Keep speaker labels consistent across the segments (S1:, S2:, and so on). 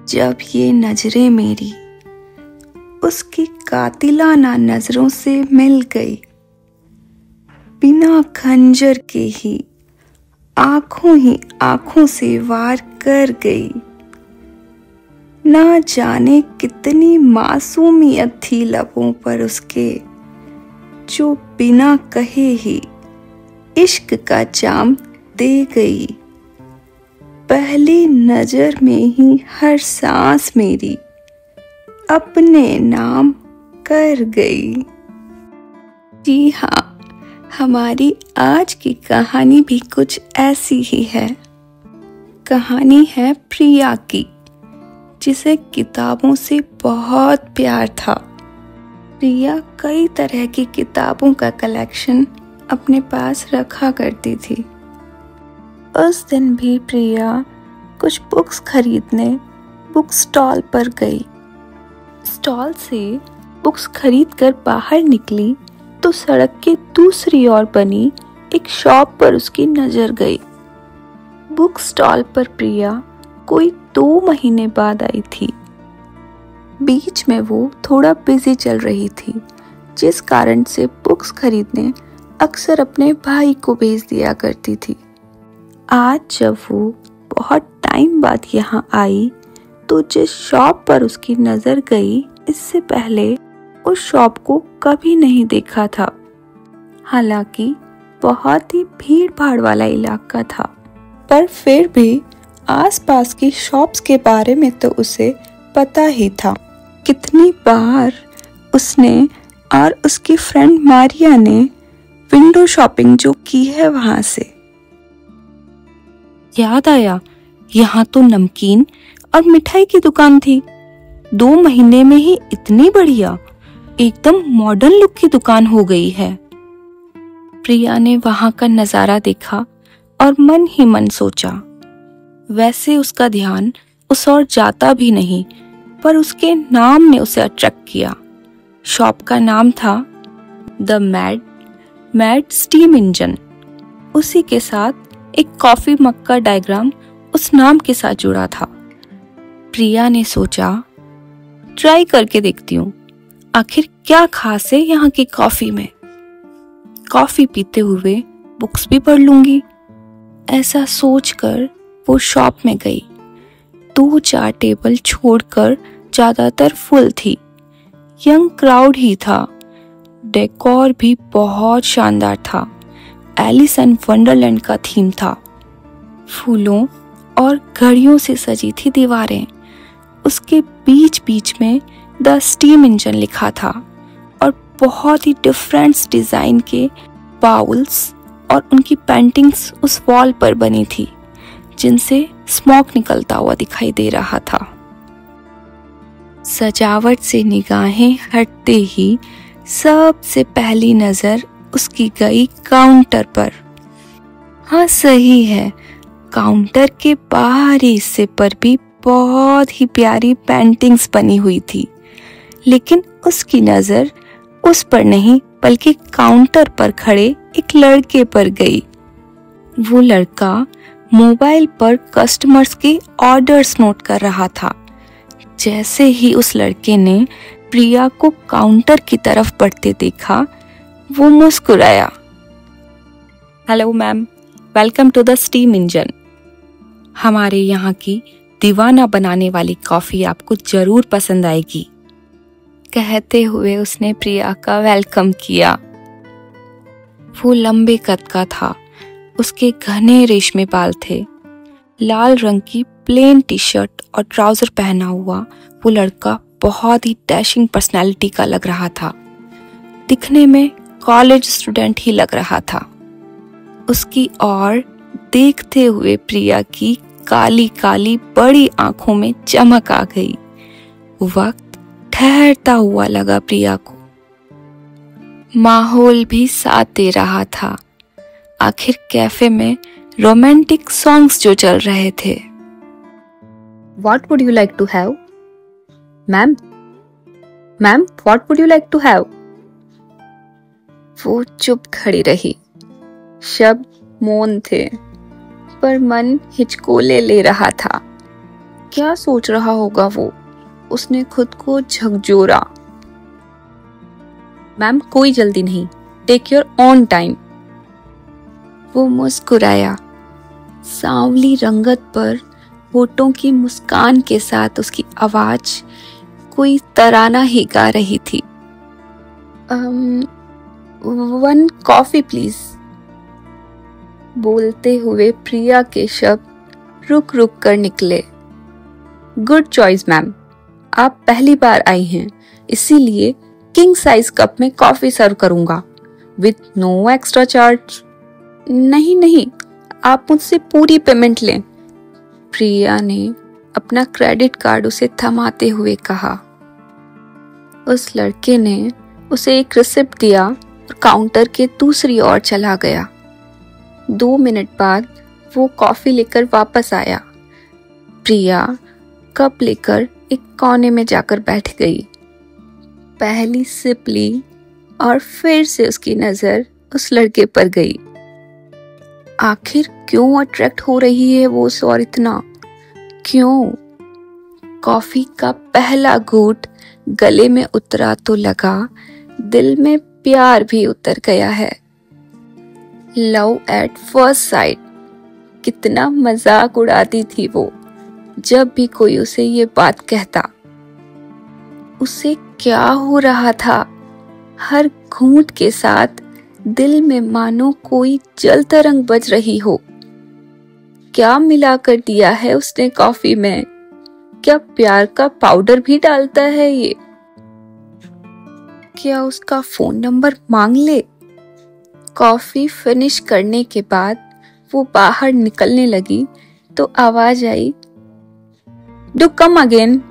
S1: जब ये नजरें मेरी उसकी कातिलाना नजरों से मिल गई, बिना खंजर के ही आंखों से वार कर गई। ना जाने कितनी मासूमियत थी लबों पर उसके, जो बिना कहे ही इश्क का जाम दे गई। पहली नजर में ही हर सांस मेरी अपने नाम कर गई। जी हाँ, हमारी आज की कहानी भी कुछ ऐसी ही है। कहानी है प्रिया की, जिसे किताबों से बहुत प्यार था। प्रिया कई तरह की किताबों का कलेक्शन अपने पास रखा करती थी। उस दिन भी प्रिया कुछ बुक्स खरीदने बुक स्टॉल पर गई। स्टॉल से बुक्स खरीदकर बाहर निकली तो सड़क के दूसरी ओर बनी एक शॉप पर उसकी नजर गई। बुक स्टॉल पर प्रिया कोई 2 महीने बाद आई थी। बीच में वो थोड़ा बिजी चल रही थी, जिस कारण से बुक्स खरीदने अक्सर अपने भाई को भेज दिया करती थी। आज जब वो बहुत टाइम बाद यहाँ आई तो जिस शॉप पर उसकी नजर गई, इससे पहले उस शॉप को कभी नहीं देखा था। हालांकि बहुत ही भीड़ भाड़ वाला इलाका था, पर फिर भी आसपास की शॉप्स के बारे में तो उसे पता ही था। कितनी बार उसने और उसकी फ्रेंड मारिया ने विंडो शॉपिंग जो की है वहां से। याद आया, यहाँ तो नमकीन और मिठाई की दुकान थी। 2 महीने में ही इतनी बढ़िया, एकदम मॉडर्न लुक की दुकान हो गई है। प्रिया ने वहां का नजारा देखा और मन ही मन सोचा। वैसे उसका ध्यान उस ओर जाता भी नहीं, पर उसके नाम ने उसे अट्रैक्ट किया। शॉप का नाम था द मैड स्टीम इंजन। उसी के साथ एक कॉफी मग का डायग्राम उस नाम के साथ जुड़ा था। प्रिया ने सोचा, ट्राई करके देखती हूँ, आखिर क्या खास है यहाँ की कॉफी में। कॉफी पीते हुए बुक्स भी पढ़ लूंगी। ऐसा सोचकर वो शॉप में गई। 2-4 टेबल छोड़कर ज्यादातर फुल थी। यंग क्राउड ही था। डेकोर भी बहुत शानदार था। एलिस इन वंडरलैंड का थीम था। फूलों और घड़ियों से सजी थी दीवारें। उसके बीच बीच में द स्टीम इंजन लिखा था और बहुत ही डिफरेंट डिजाइन के बाउल्स और उनकी पेंटिंग्स उस वॉल पर बनी थी, जिनसे स्मोक निकलता हुआ दिखाई दे रहा था। सजावट से निगाहें हटते ही सबसे पहली नजर उसकी गई काउंटर पर। हाँ, सही है, काउंटर के बाहरी हिस्से पर भी बहुत ही प्यारी पेंटिंग्स बनी हुई थी, लेकिन उसकी नजर उस पर नहीं बल्कि काउंटर पर खड़े एक लड़के पर गई। वो लड़का मोबाइल पर कस्टमर्स के ऑर्डर्स नोट कर रहा था। जैसे ही उस लड़के ने प्रिया को काउंटर की तरफ बढ़ते देखा, वो मुस्कुराया। Hello ma'am, welcome to the steam engine. हमारे यहाँ की दीवाना बनाने वाली कॉफी आपको जरूर पसंद आएगी। कहते हुए उसने प्रिया का वेलकम किया। वो लंबे कद का था। उसके घने रेशमी बाल थे। लाल रंग की प्लेन टी शर्ट और ट्राउजर पहना हुआ वो लड़का बहुत ही डैशिंग पर्सनालिटी का लग रहा था। दिखने में कॉलेज स्टूडेंट ही लग रहा था। उसकी ओर देखते हुए प्रिया की काली काली बड़ी आंखों में चमक आ गई। वक्त ठहरता हुआ लगा प्रिया को। माहौल भी साथ दे रहा था। आखिर कैफे में रोमांटिक सॉन्ग्स जो चल रहे थे।
S2: What would you like to have? Ma'am, what would you like to have?
S1: वो चुप खड़ी रही। शब्द मौन थे, पर मन हिचकोले ले रहा था। क्या सोच रहा होगा वो? उसने खुद को झकझोरा।
S2: मैम कोई जल्दी नहीं, टेक योर ऑन टाइम।
S1: वो मुस्कुराया। सांवली रंगत पर होठों की मुस्कान के साथ उसकी आवाज कोई तराना ही गा रही थी। 1 कॉफी प्लीज। बोलते हुए प्रिया के शब्द रुक रुक कर निकले।
S2: गुड चॉइस मैम, आप पहली बार आई हैं, इसीलिए किंग साइज कप में कॉफी सर्व करूंगा विथ नो एक्स्ट्रा चार्ज।
S1: नहीं नहीं, आप मुझसे पूरी पेमेंट लें, प्रिया ने अपना क्रेडिट कार्ड उसे थमाते हुए कहा। उस लड़के ने उसे एक रिसिप्ट दिया और काउंटर के दूसरी ओर चला गया। 2 मिनट बाद वो कॉफी लेकर वापस आया। प्रिया कप लेकर एक कोने में जाकर बैठ गई। पहली सिप ली और फिर से उसकी नजर उस लड़के पर गई। आखिर क्यों अट्रैक्ट हो रही है वो उस और इतना? क्यों? कॉफी का पहला घूंट गले में उतरा तो लगा दिल में प्यार भी उतर गया है। Love at first sight. कितना मजाक उड़ाती थी वो जब भी कोई उसे ये बात कहता। उसे क्या हो रहा था? हर घूंट के साथ दिल में मानो कोई जल तरंग बज रही हो। क्या मिला कर दिया है उसने कॉफी में? क्या प्यार का पाउडर भी डालता है ये? क्या उसका फोन नंबर मांग ले? कॉफी फिनिश करने के बाद वो बाहर निकलने लगी तो आवाज आई, डू कम अगेन।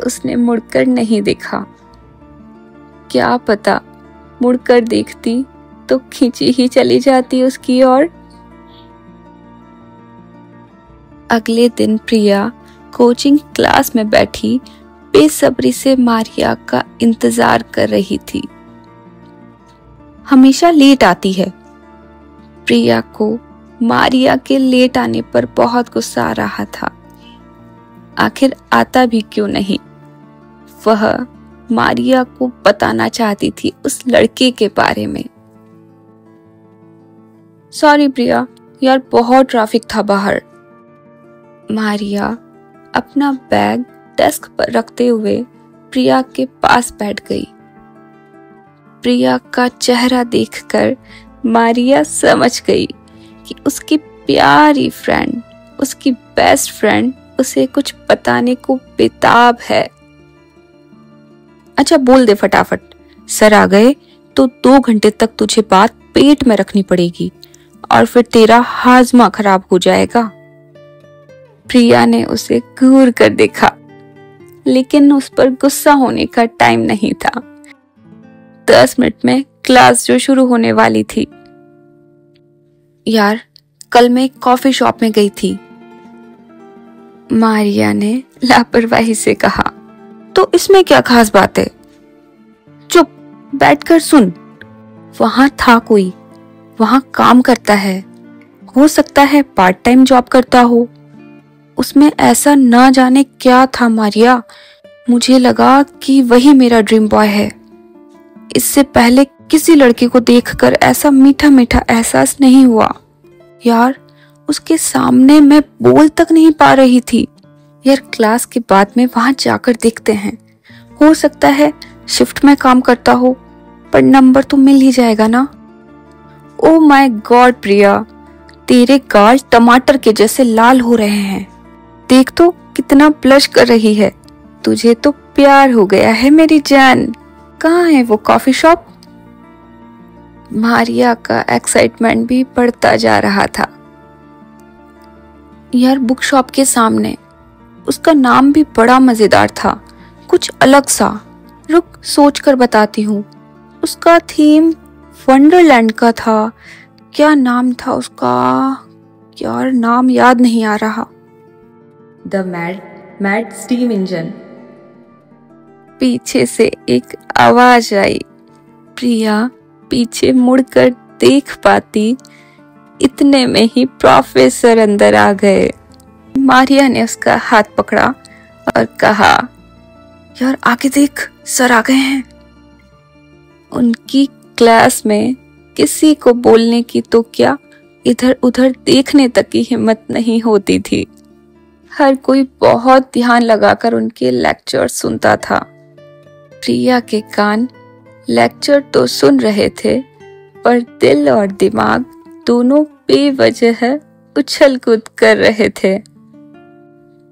S1: उसने मुड़कर नहीं देखा। क्या पता मुड़कर देखती तो खींची ही चली जाती उसकी ओर। अगले दिन प्रिया कोचिंग क्लास में बैठी बेसब्री से मारिया का इंतजार कर रही थी।
S2: हमेशा लेट आती है।
S1: प्रिया को मारिया के लेट आने पर बहुत गुस्सा आ रहा था। आखिर आता भी क्यों नहीं? वह मारिया को बताना चाहती थी उस लड़के के बारे में।
S2: सॉरी प्रिया, यार बहुत ट्रैफिक था बाहर।
S1: मारिया अपना बैग डेस्क पर रखते हुए प्रिया के पास बैठ गई। प्रिया का चेहरा देखकर मारिया समझ गई कि उसकी प्यारी फ्रेंड, उसकी बेस्ट फ्रेंड उसे कुछ बताने को बेताब है।
S2: अच्छा बोल दे फटाफट, सर आ गए तो 2 घंटे तक तुझे बात पेट में रखनी पड़ेगी और फिर तेरा हाजमा खराब हो जाएगा।
S1: प्रिया ने उसे घूर कर देखा, लेकिन उस पर गुस्सा होने का टाइम नहीं था। 10 मिनट में क्लास जो शुरू होने वाली थी।
S2: यार कल मैं एक कॉफी शॉप में गई थी,
S1: मारिया ने लापरवाही से कहा।
S2: तो इसमें क्या खास बात है? चुप बैठकर सुन। वहां था कोई, वहां काम करता है, हो सकता है पार्ट टाइम जॉब करता हो। उसमें ऐसा ना जाने क्या था मारिया, मुझे लगा कि वही मेरा ड्रीम बॉय है। इससे पहले किसी लड़के को देखकर ऐसा मीठा मीठा एहसास नहीं हुआ। यार उसके सामने मैं बोल तक नहीं पा रही थी। यार क्लास के बाद में वहां जाकर देखते हैं, हो सकता है शिफ्ट में काम करता हो, पर नंबर तो मिल ही जाएगा ना। ओ माय गॉड प्रिया, तेरे गाल टमाटर के जैसे लाल हो रहे हैं। देख तो कितना ब्लश कर रही है। तुझे तो प्यार हो गया है मेरी जान। कहाँ है वो कॉफी शॉप? मारिया का एक्साइटमेंट भी बढ़ता जा रहा था। यार बुक शॉप के सामने। उसका नाम भी बड़ा मजेदार था, कुछ अलग सा। रुक सोच कर बताती हूँ। उसका थीम वंडरलैंड का था। क्या नाम था उसका? यार नाम याद नहीं आ रहा। The mad steam engine.
S1: पीछे से एक आवाज आई। प्रिया पीछे मुड़कर देख पाती, इतने में ही प्रोफेसर अंदर आ गए।
S2: मारिया ने उसका हाथ पकड़ा और कहा, यार आगे देख, सर आ गए हैं। उनकी क्लास में किसी को बोलने की तो क्या, इधर उधर देखने तक की हिम्मत नहीं होती थी। हर कोई बहुत ध्यान लगाकर उनके लेक्चर सुनता था। प्रिया के कान लेक्चर तो सुन रहे थे, पर दिल और दिमाग दोनों बेवजह उछल कूद कर रहे थे।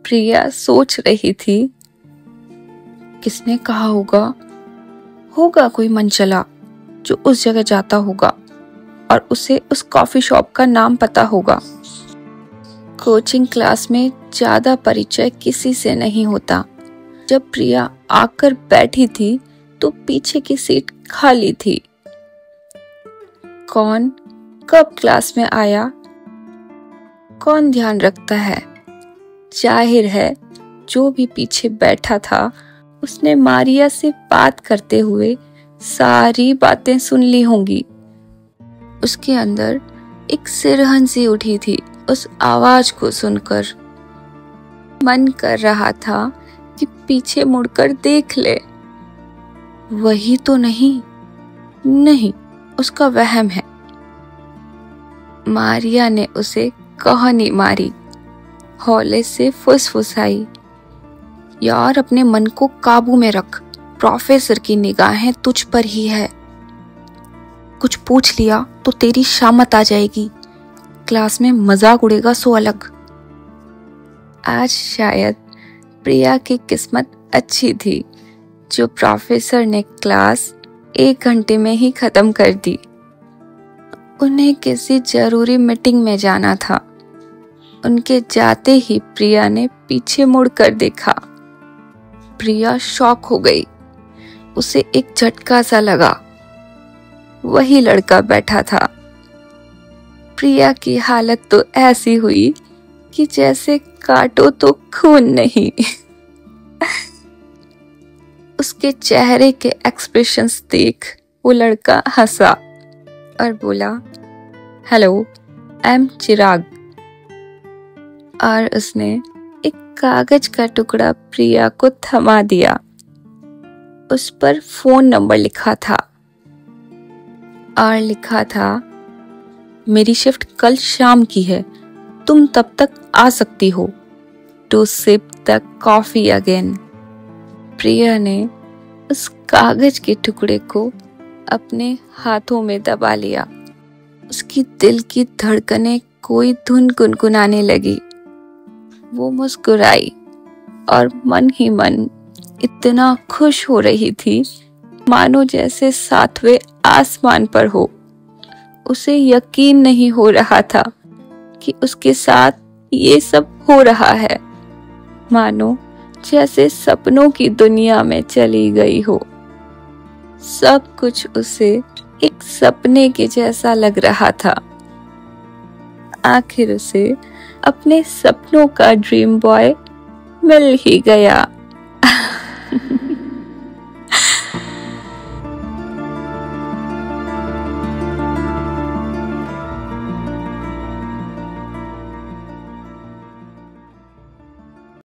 S2: प्रिया सोच रही थी, किसने कहा होगा कोई मनचला जो उस जगह जाता होगा और उसे उस कॉफी शॉप का नाम पता होगा। कोचिंग क्लास में ज्यादा परिचय किसी से नहीं होता। जब प्रिया आकर बैठी थी तो पीछे की सीट खाली थी। कौन कब क्लास में आया, कौन ध्यान रखता है। जाहिर है जो भी पीछे बैठा था उसने मारिया से बात करते हुए सारी बातें सुन ली होंगी। उसके अंदर एक सिरहन सी उठी थी उस आवाज को सुनकर। मन कर रहा था कि पीछे मुड़कर देख ले। वही तो नहीं, उसका वहम है। मारिया ने उसे कहानी मारी, हौले से फुसफुसाई, यार अपने मन को काबू में रख, प्रोफेसर की निगाहें तुझ पर ही है। कुछ पूछ लिया तो तेरी शामत आ जाएगी, क्लास में मजाक उड़ेगा सो अलग। आज शायद प्रिया की किस्मत अच्छी थी जो प्रोफेसर ने क्लास 1 घंटे में ही खत्म कर दी। उन्हें किसी जरूरी मीटिंग में जाना था। उनके जाते ही प्रिया ने पीछे मुड़कर देखा। प्रिया शॉक हो गई। उसे एक झटका सा लगा। वही लड़का बैठा था। प्रिया की हालत तो ऐसी हुई कि जैसे काटो तो खून नहीं। उसके चेहरे के एक्सप्रेशंस देख वो लड़का हंसा और बोला, हेलो, आई एम चिराग। और उसने एक कागज का टुकड़ा प्रिया को थमा दिया। उस पर फोन नंबर लिखा था और लिखा था, मेरी शिफ्ट कल शाम की है, तुम तब तक आ सकती हो, to sip the coffee again. Priya ने उस कागज के टुकड़े को अपने हाथों में दबा लिया। उसकी दिल की धड़कनें कोई धुन गुनगुनाने लगी। वो मुस्कुराई और मन ही मन इतना खुश हो रही थी मानो जैसे 7वें आसमान पर हो। उसे यकीन नहीं हो रहा था कि उसके साथ ये सब हो रहा है, मानो जैसे सपनों की दुनिया में चली गई हो। सब कुछ उसे एक सपने के जैसा लग रहा था। आखिर उसे अपने सपनों का ड्रीम बॉय मिल ही गया।